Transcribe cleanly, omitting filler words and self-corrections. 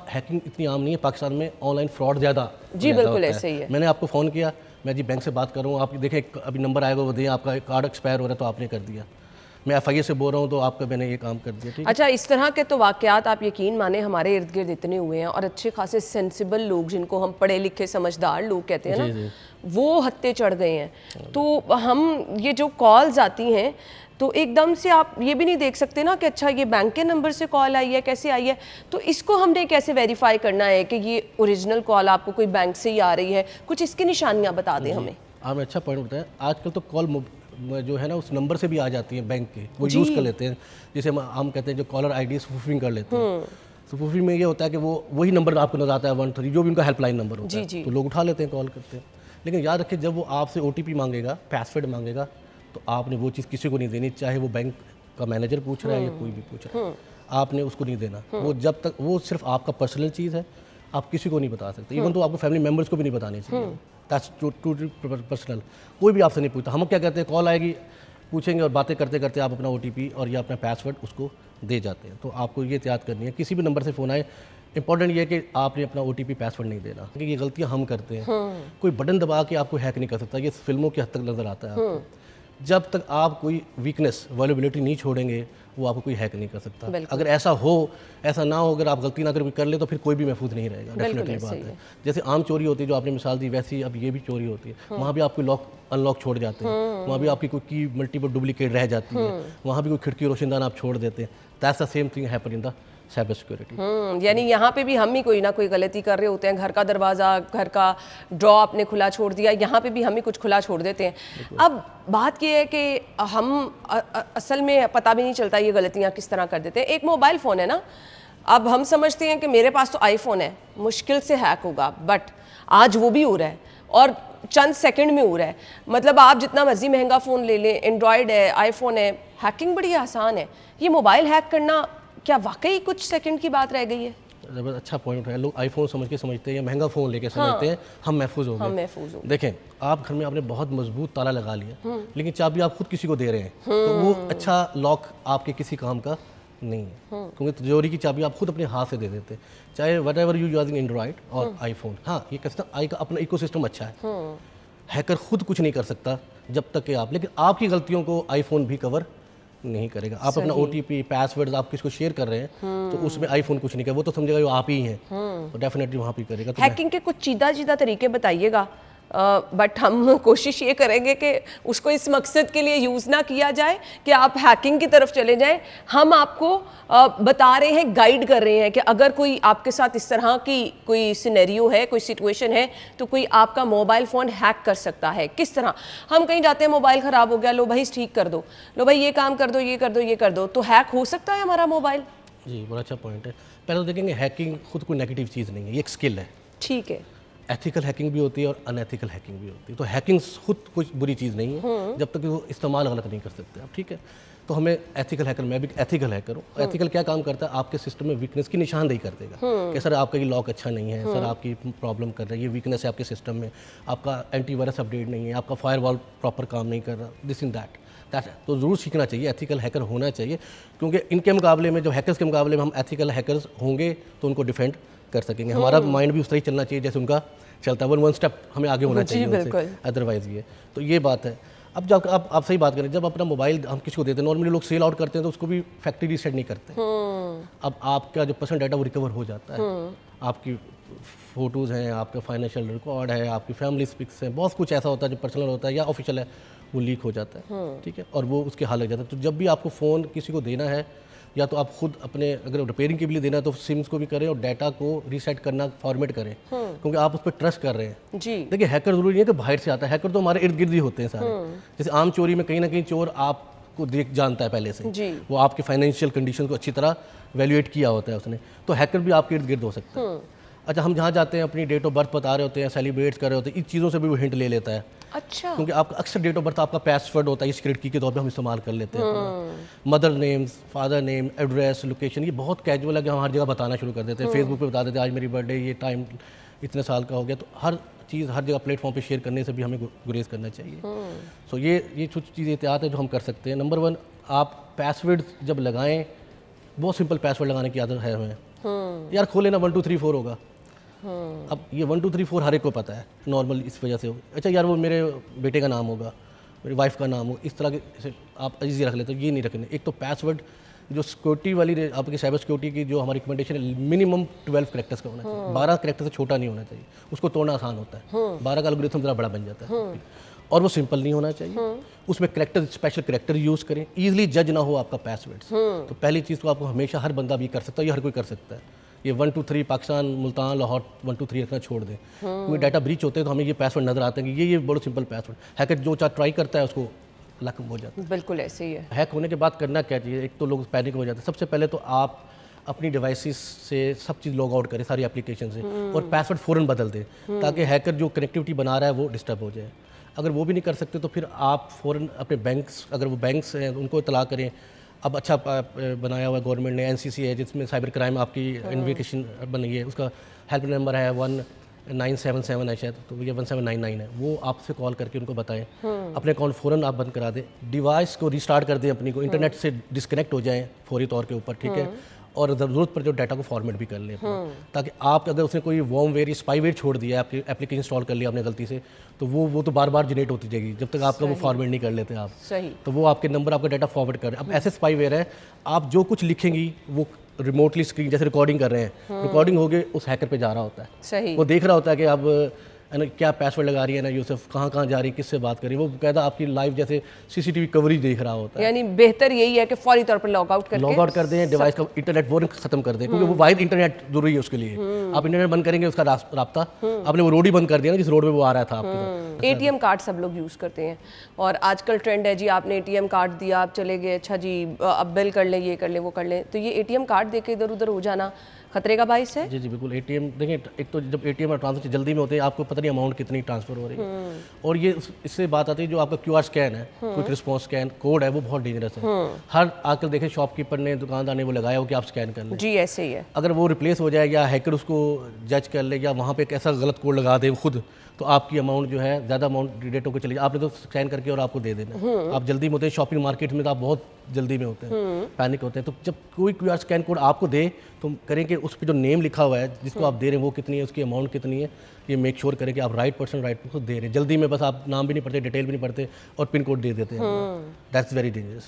Hacking इतनी आम नहीं है पाकिस्तान में, ऑनलाइन फ्रॉड ज़्यादा जी बिल्कुल ऐसे ही है। मैंने आपको फ़ोन किया, मैं जी बैंक से बात कर रहा हूँ, आप देखें अभी नंबर आएगा वो दें, आपका कार्ड एक्सपायर हो रहा है तो आपने कर दिया, मैं एफआईए से बोल रहा हूँ तो आपका मैंने ये काम कर दिया। ठीक है, अच्छा, इस तरह के तो वाकयात आप यकीन माने हमारे इर्द गिर्द इतने हुए हैं, और अच्छे खासे सेंसिबल लोग जिनको हम पढ़े लिखे समझदार लोग कहते हैं ना, वो हत्ते चढ़ गए हैं। तो हम ये जो कॉल्स आती हैं तो एकदम से आप ये भी नहीं देख सकते ना कि अच्छा ये बैंक के नंबर से कॉल आई है, कैसे आई है, तो इसको हमने कैसे वेरीफाई करना है कि ये ओरिजिनल कॉल आपको कोई बैंक से ही आ रही है? कुछ इसकी निशानियाँ बता दें हमें। आपने अच्छा पॉइंट बताया, आजकल तो कॉल जो है ना उस नंबर से भी आ जाती है बैंक के, वो यूज़ कर लेते हैं, जिसे हम कहते हैं जो कॉलर आईडी स्पूफिंग कर लेते हैं। स्पूफिंग में ये होता है कि वो वही नंबर आपको नजर आता है 13 जो भी उनका हेल्पलाइन नंबर होता है, तो लोग उठा लेते हैं, कॉल करते हैं। लेकिन याद रखिए जब वो आपसे ओटीपी मांगेगा, पासवर्ड मांगेगा, तो आपने वो चीज़ किसी को नहीं देनी, चाहे वो बैंक का मैनेजर पूछ रहा है या कोई भी पूछ रहा है, आपने उसको नहीं देना। वो जब तक, वो सिर्फ आपका पर्सनल चीज़ है, आप किसी को नहीं बता सकते, इवन तो आपको फैमिली मेम्बर्स को भी नहीं बतानी चाहिए, दैट्स टू पर्सनल। कोई भी आपसे नहीं पूछता, हम क्या कहते हैं, कॉल आएगी, पूछेंगे और बातें करते करते आप अपना ओटीपी और या अपना पासवर्ड उसको दे जाते हैं। तो आपको ये याद करनी है, किसी भी नंबर से फ़ोन आए, इंपॉर्टेंट ये है कि आपने अपना ओटीपी पासवर्ड नहीं देना, क्योंकि ये गलतियां हम करते हैं। कोई बटन दबा के आपको हैक नहीं कर सकता, ये फिल्मों की हद तक नज़र आता है आपको। जब तक आप कोई वीकनेस, वल्नरेबिलिटी नहीं छोड़ेंगे, वो आपको कोई हैक नहीं कर सकता। अगर ऐसा ना हो, अगर आप गलती ना कर ले, तो फिर कोई भी महफूज नहीं रहेगा, डेफिनेटली बात है। जैसे आम चोरी होती है जो आपने मिसाल दी, वैसे ही अब ये भी चोरी होती है। वहाँ भी आपको लॉक अनलॉक छोड़ जाते हैं, वहाँ भी आपकी कोई की मल्टीपल डुप्लीकेट रह जाती है, वहाँ भी कोई खिड़की रोशनदान आप छोड़ देते हैं। That's the same thing happen in the cyber security. यानी यहाँ पे भी हम ही कोई ना कोई गलती कर रहे होते हैं, घर का दरवाज़ा, घर का ड्रॉ आपने खुला छोड़ दिया, यहाँ पे भी हम ही कुछ खुला छोड़ देते हैं। अब बात ये है कि हम असल में पता भी नहीं चलता ये गलतियाँ किस तरह कर देते हैं। एक मोबाइल फ़ोन है ना, अब हम समझते हैं कि मेरे पास तो आईफोन है, मुश्किल से हैक होगा, बट आज वो भी हो रहा है और चंद सेकंड में हो रहा है। मतलब आप जितना मर्जी महंगा फ़ोन ले लें, एंड्रॉयड है, आईफोन है, हैकिंग बड़ी आसान है। ये मोबाइल हैक करना क्या वाकई कुछ सेकंड की बात रह गई है? अच्छा पॉइंट है, लोग आईफोन समझते हैं या महंगा फ़ोन लेके समझते हैं हम महफूज हो गए। देखें, आप घर में आपने बहुत मजबूत ताला लगा लिया, लेकिन चाबी आप खुद किसी को दे रहे हैं, तो वो अच्छा लॉक आपके किसी काम का नहीं है, क्योंकि तिजोरी की चाबी आप खुद अपने हाथ से दे देते हैं, चाहे what ever you using Android और आईफोन। हाँ, ये आई का अपना इकोसिस्टम अच्छा है, हैकर खुद कुछ नहीं कर सकता जब तक कि आप, लेकिन आपकी गलतियों को आईफोन भी कवर नहीं करेगा। आप अपना ओटीपी, पासवर्ड आप किसको शेयर कर रहे हैं, तो उसमें आईफोन कुछ नहीं करेगा, वो तो समझेगा वो आप ही हैं, तो डेफिनेटली वहाँ पे करेगा। तो हैकिंग के कुछ सीधा तरीके बताइएगा, बट हम कोशिश ये करेंगे कि उसको इस मकसद के लिए यूज़ ना किया जाए कि आप हैकिंग की तरफ चले जाएं। हम आपको बता रहे हैं, गाइड कर रहे हैं कि अगर कोई आपके साथ इस तरह की कोई सिनेरियो है, कोई सिचुएशन है, तो कोई आपका मोबाइल फ़ोन हैक कर सकता है। किस तरह? हम कहीं जाते हैं, मोबाइल ख़राब हो गया, लो भाई ठीक कर दो, लो भाई ये काम कर दो, ये कर दो, ये कर दो, तो हैक हो सकता है हमारा मोबाइल। जी, बड़ा अच्छा पॉइंट है। पहले तो देखेंगे, हैकिंग खुद कोई नेगेटिव चीज़ नहीं है, ये एक स्किल है। ठीक है, एथिकल हैकिंग भी होती है और अनएथिकल हैकिंग भी होती है। तो हैकिंग खुद कुछ बुरी चीज़ नहीं है जब तक कि वो इस्तेमाल गलत नहीं कर सकते आप, ठीक है। तो हमें एथिकल हैकर, मैं भी एथिकल हैकर हूँ। एथिकल क्या काम करता है, आपके सिस्टम में वीकनेस की निशानदेही कर देगा कि सर आपका ये लॉक अच्छा नहीं है, सर आपकी प्रॉब्लम कर रहा है, ये वीकनेस है आपके सिस्टम में, आपका एंटीवायरस अपडेट नहीं है, आपका फायरवॉल प्रॉपर काम नहीं कर रहा, दिस इन दैट। तो ज़रूर सीखना चाहिए, एथिकल हैकर होना चाहिए, क्योंकि इनके मुकाबले में, जो हैकर्स के मुकाबले में हम एथिकल हैकर्स होंगे तो उनको डिफेंड कर सकेंगे। हमारा माइंड भी उस तरह चलना चाहिए जैसे उनका चलता है, वन स्टेप हमें आगे होना चाहिए उनसे, अदरवाइज ये तो ये बात है। अब जब आप सही बात करें, जब अपना मोबाइल हम किसी को देते हैं, नॉर्मली लोग सेल आउट करते हैं तो उसको भी फैक्ट्री रीसेट नहीं करते। अब आपका जो पर्सनल डाटा वो रिकवर हो जाता है, आपकी फ़ोटोज़ हैं, आपका फाइनेंशियल रिकॉर्ड है, आपकी फैमिली पिक्स हैं, बहुत कुछ ऐसा होता है जो पर्सनल होता है या ऑफिशियल है, वो लीक हो जाता है, ठीक है, और वो उसके हाल लग जाता है। तो जब भी आपको फ़ोन किसी को देना है, या तो आप खुद अपने, अगर रिपेयरिंग के लिए देना है तो सिम्स को भी करें और डाटा को रीसेट करना, फॉर्मेट करें, क्योंकि आप उस पर ट्रस्ट कर रहे हैं। जी, देखिए, हैकर जरूरी नहीं है कि बाहर से आता है, हैकर तो हमारे इर्द गिर्द ही होते हैं सारे। जैसे आम चोरी में कहीं ना कहीं चोर आपको देख जानता है पहले से, वो आपके फाइनेंशियल कंडीशन को अच्छी तरह वैल्यूएट किया होता है उसने, तो हैकर भी आपके इर्द गिर्द हो सकता है। अच्छा, हम जहाँ जाते हैं अपनी डेट ऑफ बर्थ बता रहे होते हैं, सेलिब्रेट कर रहे होते हैं, इन चीज़ों से भी वो हिंट ले लेता है। अच्छा, क्योंकि आपका अक्सर डेट ऑफ बर्थ आपका पासवर्ड होता है, सिक्रेट की के तौर पे हम इस्तेमाल कर लेते हैं। Mother names, father name, address, location, ये बहुत कैजुअल है कि हम हर जगह बताना शुरू कर देते हैं। फेसबुक पे बता देते हैं आज मेरी बर्थडे, ये टाइम इतने साल का हो गया, तो हर चीज़ हर जगह प्लेटफॉर्म पे शेयर करने से भी हमें गुरेज करना चाहिए। सो ये कुछ चीज़ें एहतियात है जो हम कर सकते हैं। नंबर 1, आप पासवर्ड जब लगाएं, बहुत सिंपल पासवर्ड लगाने की आदत है हमें, यार खोले ना 1 2 3 4 होगा। अब ये 1 2 3 4 हर एक को पता है नॉर्मल, इस वजह से अच्छा यार वो मेरे बेटे का नाम होगा, मेरी वाइफ का नाम हो, इस तरह के इसे आप ईजी रख लेते हो, ये नहीं रखने। एक तो पासवर्ड जो सिक्योरिटी वाली आपकी साइबर सिक्योरिटी की जो हमारी रिकमेंडेशन है मिनिमम 12 कैरेक्टर्स का होना चाहिए, 12 कैरेक्टर से छोटा नहीं होना चाहिए, उसको तोड़ना आसान होता है, 12 का एल्गोरिथम ज़रा बड़ा बन जाता है। और वो सिंपल नहीं होना चाहिए, उसमें कैरेक्टर स्पेशल कैरेक्टर यूज़ करें, ईजिली जज ना हो आपका पासवर्ड। तो पहली चीज़ तो आपको हमेशा हर बंदा भी कर सकता है, ये हर कोई कर सकता है। ये 1 2 3 पाकिस्तान मुल्तान लाहौर 1 2 3 रखना छोड़ दें। कोई डाटा ब्रीच होते हैं तो हमें ये पासवर्ड नजर आते हैं कि ये बहुत सिंपल पासवर्ड, हैकर जो चाहे ट्राई करता है उसको लक हो जाता है। बिल्कुल ऐसे ही है। हैक होने के बाद करना क्या चाहिए, एक तो लोग पैनिक हो जाते हैं। सबसे पहले तो आप अपनी डिवाइसेस से सब चीज़ लॉग आउट करें, सारी एप्लीकेशन से, और पासवर्ड फ़ौरन बदल दें ताकि हैकर जो कनेक्टिविटी बना रहा है वो डिस्टर्ब हो जाए। अगर वो भी नहीं कर सकते तो फिर आप फ़ौरन अपने बैंक्स, अगर वो बैंक्स हैं उनको इतला करें। अब अच्छा बनाया हुआ गवर्नमेंट ने NCC है जिसमें साइबर क्राइम आपकी इन्वेस्टिगेशन बनी है, उसका हेल्प नंबर है 1977 है शायद, तो ये 1799 है, वो आपसे कॉल करके उनको बताएं, अपने अकाउंट फ़ौरन आप बंद करा दें, डिवाइस को रीस्टार्ट कर दें अपनी को, इंटरनेट से डिस्कनेक्ट हो जाएं फौरी तौर के ऊपर, ठीक है। और ज़रूरत पर जो डाटा को फॉर्मेट भी कर लें अपना, ताकि आप अगर उसने कोई वॉर्मवेयर या स्पाईवेयर छोड़ दिया, आपकी एप्लीकेशन इंस्टॉल कर लिया आपने गलती से, तो वो तो बार बार जनरेट होती जाएगी जब तक आपका वो फॉर्मेट नहीं कर लेते आप। सही। तो वो आपके नंबर आपका डाटा फॉरवर्ड कर रहे हैं। अब ऐसे स्पाईवेयर है, आप जो कुछ लिखेंगी वो रिमोटली स्क्रीन जैसे रिकॉर्डिंग कर रहे हैं, रिकॉर्डिंग हो गए उस हैकर पे जा रहा होता है। सही। वो देख रहा होता है कि अब है ना क्या पासवर्ड लगा रही है ना यूसुफ, कहाँ कहाँ जा रही है, किससे बात कर रही है, वो कहता आपकी लाइव जैसे CCTV कवरेज देख रहा होता है। यानी बेहतर यही है कि फौरी तौर पर लॉग आउट लॉग आउट कर दें, डिवाइस का इंटरनेट वो खत्म कर दें, क्योंकि वो वाइड इंटरनेट जरूरी है उसके लिए। आप इंटरनेट बंद करेंगे उसका रास्ता, आपने वो रोड ही बंद कर दिया ना जिस रोड में वो आ रहा था आपके साथ। ATM कार्ड सब लोग यूज़ करते हैं और आजकल ट्रेंड है जी, आपने ATM कार्ड दिया, आप चले गए, अच्छा जी अब बिल कर लें, ये कर लें, वो कर लें, तो ये ATM कार्ड दे के इधर उधर हो जाना खतरे का बाइस है। जी बिल्कुल। ATM देखिए, एक तो जब ATM और ट्रांसफर जल्दी में होते हैं, आपको पता नहीं अमाउंट कितनी ट्रांसफर हो रही है, और ये इससे बात आती है जो आपका QR स्कैन है, क्विक रिस्पॉन्स स्कैन कोड है, वो बहुत डेंजरस है। हर आजकल देखें शॉपकीपर ने, दुकानदार ने वो लगाया हो कि आप स्कैन कर लें। जी ऐसे ही है। अगर वो रिप्लेस हो जाए या हैकर उसको जज कर ले या वहाँ पे एक ऐसा गलत कोड लगा दे खुद, तो आपकी अमाउंट जो है ज़्यादा अमाउंट डिडेट होकर चली जाए। आपने तो स्कैन करके और आपको दे देना। आप जल्दी में होते हैं, शॉपिंग मार्केट में तो आप बहुत जल्दी में होते हैं, पैनिक होते हैं। तो जब कोई QR स्कैन कोड आपको दे तो करें कि उस पर जो नेम लिखा हुआ है जिसको आप दे रहे हैं वो कितनी है, उसकी अमाउंट कितनी है, ये मेक श्योर करें कि आप राइट पर्सन दे रहे हैं। जल्दी में बस आप नाम भी नहीं पढ़ते, डिटेल भी नहीं पढ़ते और पिन कोड दे देते हैं। That's very dangerous.